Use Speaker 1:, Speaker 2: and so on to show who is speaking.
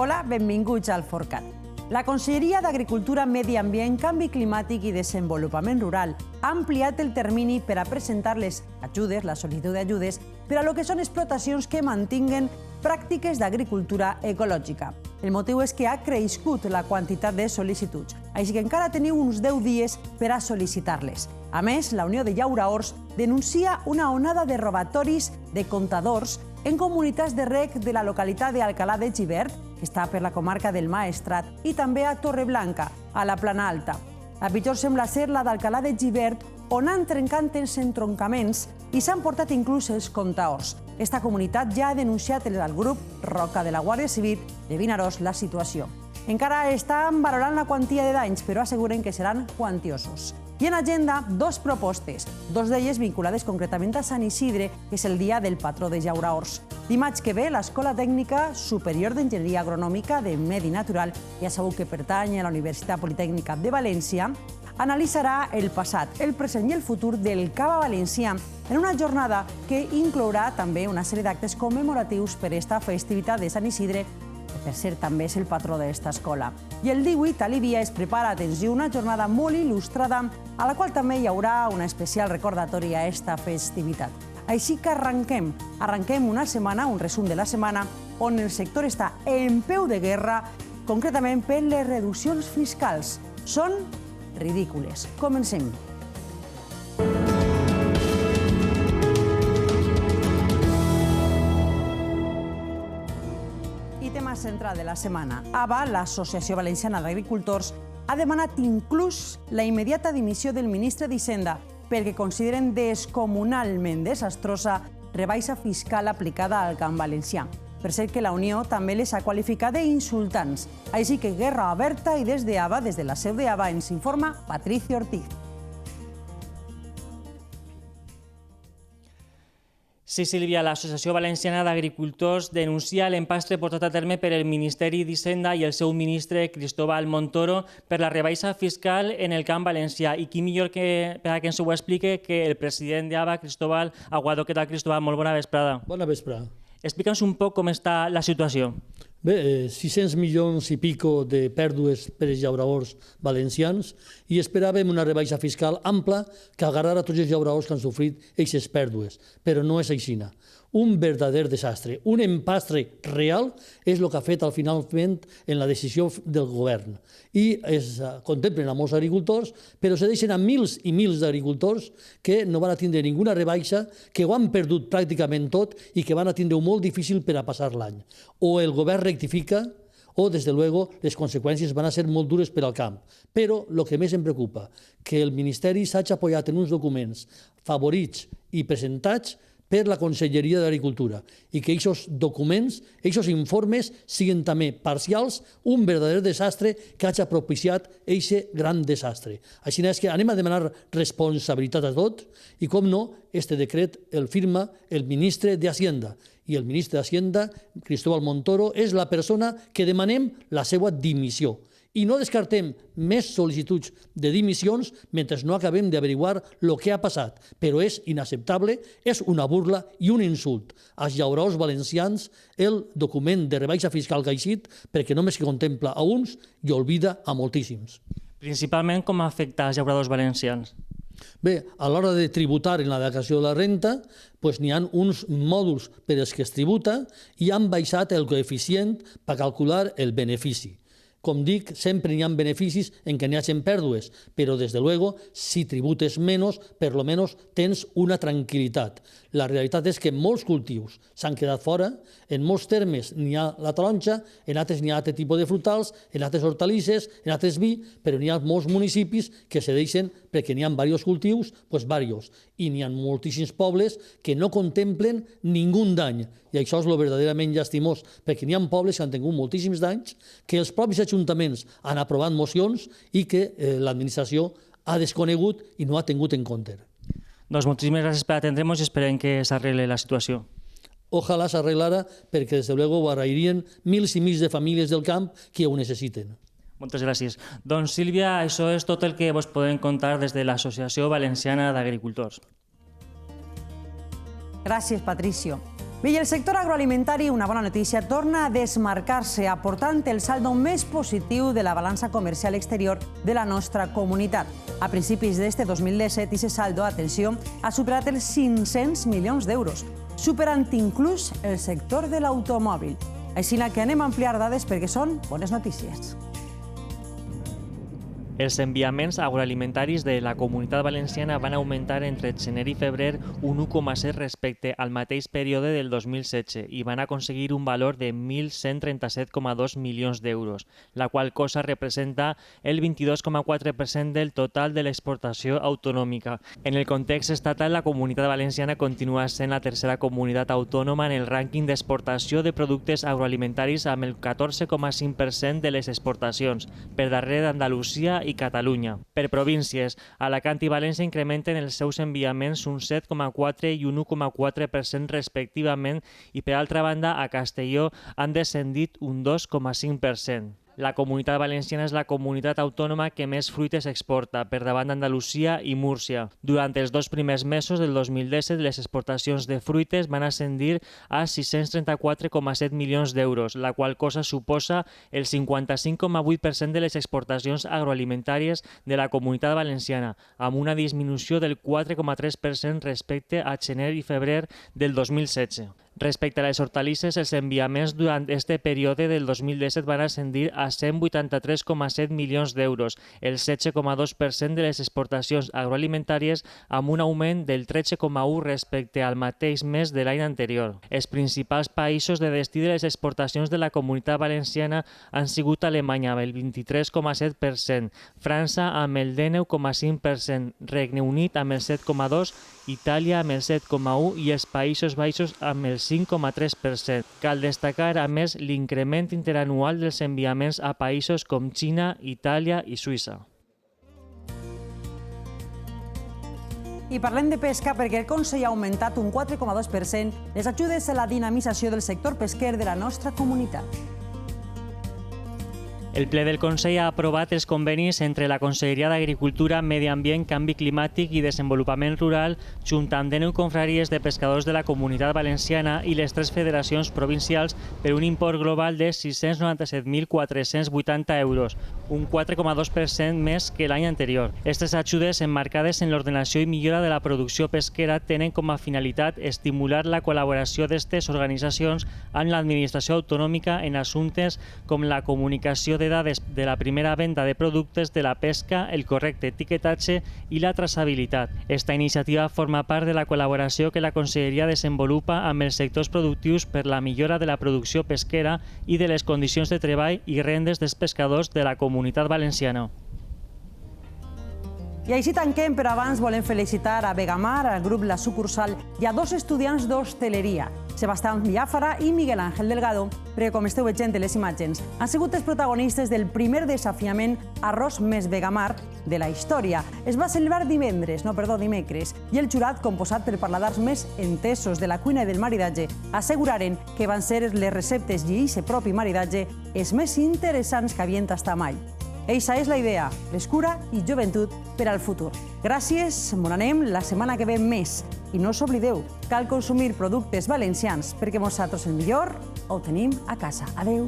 Speaker 1: Hola, benvinguts al Forcat. La Conselleria d'Agricultura, Medi Ambient, Canvi Climàtic i Desenvolupament Rural ha ampliat el termini per a presentar les ajudes, la sol·licitud d'ajudes, per a lo que són explotacions que mantinguen pràctiques d'agricultura ecològica. El motiu és que ha crescut la quantitat de sol·licituds, així que encara teniu uns 10 dies per a sol·licitar-les. A més, la Unió de Llauraors denuncia una onada de robatoris de comptadors en comunitats de reg de la localitat d'Alcalà de Xivert, que està per la comarca del Maestrat, i també a Torreblanca, a la Plana Alta. La pitjor sembla ser la d'Alcalà de Xivert, on han trencat els entroncaments i s'han portat inclús els comptadors. Esta comunitat ja ha denunciat al grup Roca de la Guàrdia Civil de Vinaròs la situació. Encara estan valorant la quantia de danys, però asseguren que seran quantiosos. I en agenda, dos propostes, dos d'elles vinculades concretament a Sant Isidre, que és el dia del patró de Llauraors. Dimarts que ve, l'Escola Tècnica Superior d'Enginyeria Agronòmica de Medi Natural, ja sabeu que pertany a la Universitat Politècnica de València, analitzarà el passat, el present i el futur del cava valencià en una jornada que inclourà també una sèrie d'actes commemoratius per esta festivitat de Sant Isidre, que per cert també és el patró d'esta escola. I el 18 a Líbia es prepara, atenció, una jornada molt il·lustrada a la qual també hi haurà una especial recordatori a esta festivitat. Així que arrenquem una setmana, un resum de la setmana, on el sector està en peu de guerra, concretament per les reduccions fiscals. Són ridícules. Comencem. I tema central de la setmana. AVA, l'Associació Valenciana d'Agricultors, ha demanat inclús la immediata dimissió del ministre d'Hisenda perquè consideren descomunalment desastrosa rebaixa fiscal aplicada al camp valencià. Per cert que la Unió també les ha qualificat d'insultants. Així que guerra oberta i des de AVA, des de la seu de AVA, ens informa Patricio Ortiz.
Speaker 2: Sí, Sílvia, l'Associació Valenciana d'Agricultors denuncia l'empastre portat a terme per el Ministeri d'Hisenda i el seu ministre Cristóbal Montoro per la rebaixa fiscal en el camp valencià. I qui millor que per a que ens ho explique que el president d'AVA, Cristóbal Aguado. Què tal, Cristóbal? Molt bona vesprada.
Speaker 3: Bona vesprada.
Speaker 2: Explica'ns un poc com està la situació.
Speaker 3: Bé, 600 milions i pico de pèrdues per als llauraors valencians i esperàvem una rebaixa fiscal ampla que agarrara tots els llauraors que han sofrit aquestes pèrdues, però no és així. Un verdader desastre, un empastre real és el que ha fet al finalment en la decisió del govern. I es contemplen a molts agricultors, però se deixen a mils i mils d'agricultors que no van a tindre ninguna rebaixa, que ho han perdut pràcticament tot i que van a tindre molt difícil per a passar l'any. O el govern rectifica o, des de luego, les conseqüències van a ser molt dures per al camp. Però el que més em preocupa, que el Ministeri s'hagi apoyat en uns documents favorits i presentats per la Conselleria d'Agricultura i que aquests documents, aquests informes, siguin també parcials, un verdader desastre que hagi propiciat aquest gran desastre. Així és que anem a demanar responsabilitat a tot i, com no, este decret el firma el ministre d'Hacienda. I el ministre d'Hacienda, Cristóbal Montoro, és la persona que demanem la seva dimissió. I no descartem més sol·licituds de dimissions mentre no acabem d'averiguar el que ha passat. Però és inacceptable, és una burla i un insult als llauraors valencians el document de rebaixa fiscal que ha eixit perquè només que contempla a uns i oblida a moltíssims.
Speaker 2: Principalment com afecta als llauradors valencians?
Speaker 3: Bé, a l'hora de tributar en la declaració de la renta, n'hi ha uns mòduls per als que es tributa i han baixat el coeficient per calcular el benefici. Com dic, sempre hi ha beneficis en què n'hi hagin pèrdues, però, des de luego, si tributes menys, per lo menos tens una tranquil·litat. La realitat és que molts cultius s'han quedat fora, en molts termes n'hi ha la taronja, en altres n'hi ha altre tipus de frutals, en altres hortalisses, en altres vi, però n'hi ha molts municipis que se deixen perquè n'hi ha diversos cultius, doncs diversos. I n'hi ha moltíssims pobles que no contemplen ningú dany. I això és el verdaderament llastimós, perquè n'hi ha pobles que han tingut moltíssims danys, que els propis ajuntaments han aprovat mocions i que l'administració ha desconegut i no ha tingut en compte.
Speaker 2: Doncs moltíssimes gràcies per atendre'ns i esperem que s'arregle la situació.
Speaker 3: Ojalà s'arreglara perquè, des de luego, ho agrairien mils i mils de famílies del camp que ho necessiten.
Speaker 2: Moltes gràcies. Doncs, Sílvia, això és tot el que vos podem contar des de l'Associació Valenciana d'Agricultors.
Speaker 1: Gràcies, Patricio. Bé, i el sector agroalimentari, una bona notícia, torna a desmarcar-se, aportant el saldo més positiu de la balança comercial exterior de la nostra comunitat. A principis d'este 2017, aquest saldo, atenció, ha superat els 500 milions d'euros, superant inclús el sector de l'automòbil. Així que anem a ampliar dades perquè són bones notícies.
Speaker 2: Els enviaments agroalimentaris de la Comunitat Valenciana van augmentar entre gener i febrer un 1,7 respecte al mateix període del 2016 i van aconseguir un valor de 1.137,2 milions d'euros, la qual cosa representa el 22,4% del total de l'exportació autonòmica. En el context estatal, la Comunitat Valenciana continua sent la tercera comunitat autònoma en el rànquing d'exportació de productes agroalimentaris amb el 14,5% de les exportacions, per darrere d'Andalusia i Catalunya. Per províncies, Alacant i València incrementen els seus enviaments un 7,4 i un 1,4% respectivament i, per altra banda, a Castelló han descendit un 2,5%. La Comunitat Valenciana és la comunitat autònoma que més fruites exporta, per davant d'Andalusia i Múrcia. Durant els 2 primers mesos del 2017, les exportacions de fruites van ascendir a 634,7 milions d'euros, la qual cosa suposa el 55,8% de les exportacions agroalimentàries de la Comunitat Valenciana, amb una disminució del 4,3% respecte a gener i febrer del 2016. Respecte a les hortalisses, els enviaments durant este període del 2017 van ascendir a 183,7 milions d'euros, el 16,2% de les exportacions agroalimentàries, amb un augment del 13,1% respecte al mateix mes de l'any anterior. Els principals països de destí de les exportacions de la Comunitat Valenciana han sigut Alemanya amb el 23,7%, França amb el 19,5%, Regne Unit amb el 7,2%, Itàlia amb el 7,1% i els Països Baixos amb el 5,3%. Cal destacar, a més, l'increment interanual dels enviaments a països com Xina, Itàlia i Suïssa.
Speaker 1: I parlem de pesca perquè el Consell ha augmentat un 4,2% les ajudes a la dinamització del sector pesquer de la nostra comunitat.
Speaker 2: El ple del Consell ha aprovat els convenis entre la Conselleria d'Agricultura, Medi Ambient, Canvi Climàtic i Desenvolupament Rural, junt amb 19 confraries de pescadors de la Comunitat Valenciana i les 3 federacions provincials per un import global de 697.480 euros, un 4,2% més que l'any anterior. Aquestes ajudes, emmarcades en l'ordenació i millora de la producció pesquera, tenen com a finalitat estimular la col·laboració d'aquestes organitzacions amb l'administració autonòmica en assumptes com la comunicació de dades de la primera venda de productes de la pesca, el correcte etiquetatge i la traçabilitat. Esta iniciativa forma part de la col·laboració que la Conselleria desenvolupa amb els sectors productius per la millora de la producció pesquera i de les condicions de treball i rendes dels pescadors de la Comunitat Valenciana.
Speaker 1: I així tanquem, però abans volem felicitar a Vegamar, al grup La Sucursal i a 2 estudiants d'hostaleria, Sebastián Biafara i Miguel Ángel Delgado, perquè, com esteu veient en les imatges, han sigut els protagonistes del primer desafiament Arròs més Vegamar de la història. Es va celebrar dimecres, i el jurat, composat per paladars més entesos de la cuina i del maridatge, asseguraren que van ser les receptes i aquest propi maridatge els més interessants que havien tastat mai. Eixa és la idea, l'escura i joventut per al futur. Gràcies, mon anem la setmana que ve més. I no us oblideu, cal consumir productes valencians perquè nosaltres el millor ho tenim a casa. Adeu.